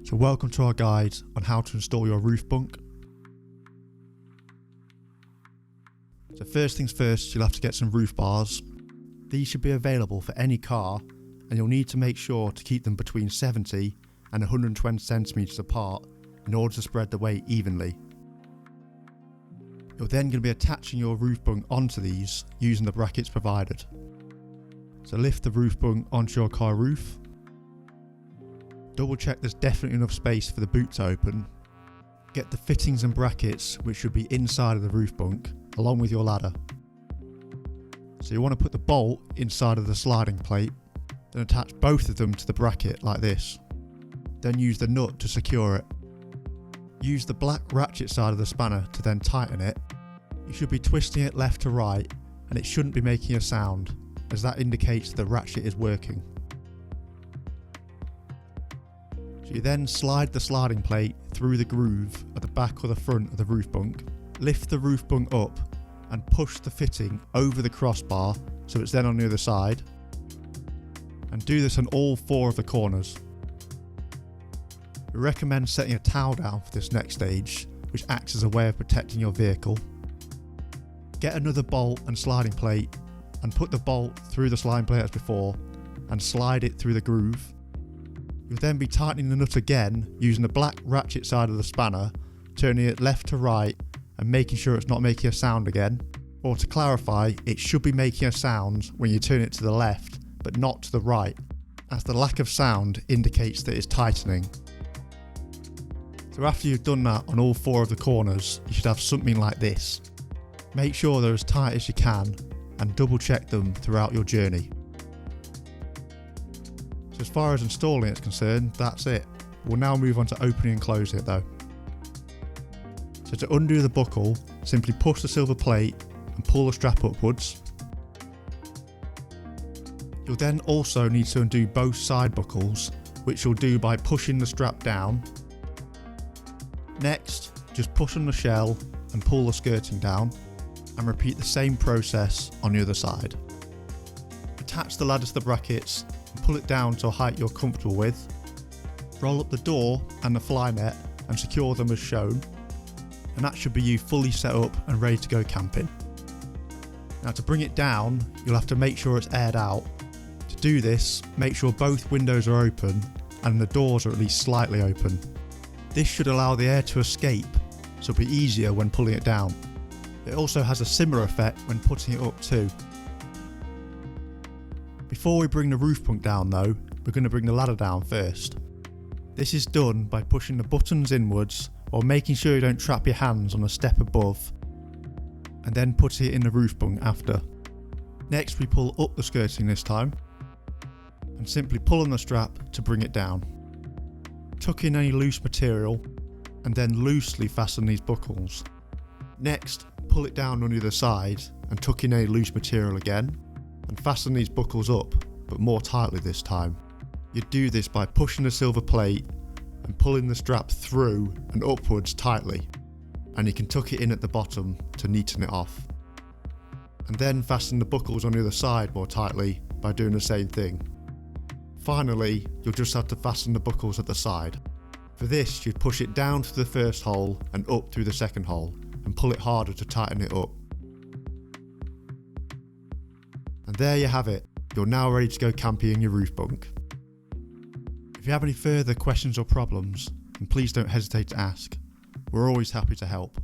So welcome to our guide on how to install your roof bunk. So first things first, you'll have to get some roof bars. These should be available for any car, and you'll need to make sure to keep them between 70 and 120 centimeters apart in order to spread the weight evenly. You're then going to be attaching your roof bunk onto these using the brackets provided. So lift the roof bunk onto your car roof. Double check there's definitely enough space for the boot to open. Get the fittings and brackets, which should be inside of the roof bunk, along with your ladder. So you want to put the bolt inside of the sliding plate, then attach both of them to the bracket like this. Then use the nut to secure it. Use the black ratchet side of the spanner to then tighten it. You should be twisting it left to right, and it shouldn't be making a sound, as that indicates the ratchet is working. So you then slide the sliding plate through the groove at the back or the front of the roof bunk, lift the roof bunk up and push the fitting over the crossbar so it's then on the other side, and do this on all 4 of the corners. We recommend setting a towel down for this next stage, which acts as a way of protecting your vehicle. Get another bolt and sliding plate and put the bolt through the sliding plate as before and slide it through the groove. You'll then be tightening the nut again using the black ratchet side of the spanner, turning it left to right and making sure it's not making a sound again. Or to clarify, it should be making a sound when you turn it to the left, but not to the right, as the lack of sound indicates that it's tightening. So after you've done that on all 4 of the corners, you should have something like this. Make sure they're as tight as you can and double check them throughout your journey. So as far as installing it's concerned, that's it. We'll now move on to opening and closing it though. So to undo the buckle, simply push the silver plate and pull the strap upwards. You'll then also need to undo both side buckles, which you'll do by pushing the strap down. Next, just push on the shell and pull the skirting down, and repeat the same process on the other side. Attach the ladder to the brackets and pull it down to a height you're comfortable with. Roll up the door and the fly net and secure them as shown, and that should be you fully set up and ready to go camping. Now to bring it down, you'll have to make sure it's aired out. To do this, make sure both windows are open and the doors are at least slightly open. This should allow the air to escape, so it'll be easier when pulling it down. It also has a similar effect when putting it up too. Before we bring the roof bunk down though, we're going to bring the ladder down first. This is done by pushing the buttons inwards or making sure you don't trap your hands on a step above, and then putting it in the roof bunk after. Next we pull up the skirting this time, and simply pull on the strap to bring it down. Tuck in any loose material, and then loosely fasten these buckles. Next, pull it down on the other side and tuck in any loose material again, and fasten these buckles up, but more tightly this time. You do this by pushing the silver plate and pulling the strap through and upwards tightly, and you can tuck it in at the bottom to neaten it off. And then fasten the buckles on the other side more tightly by doing the same thing. Finally, you'll just have to fasten the buckles at the side. For this, you'd push it down through the first hole and up through the second hole, and pull it harder to tighten it up. And there you have it, you're now ready to go camping in your roof bunk. If you have any further questions or problems, then please don't hesitate to ask. We're always happy to help.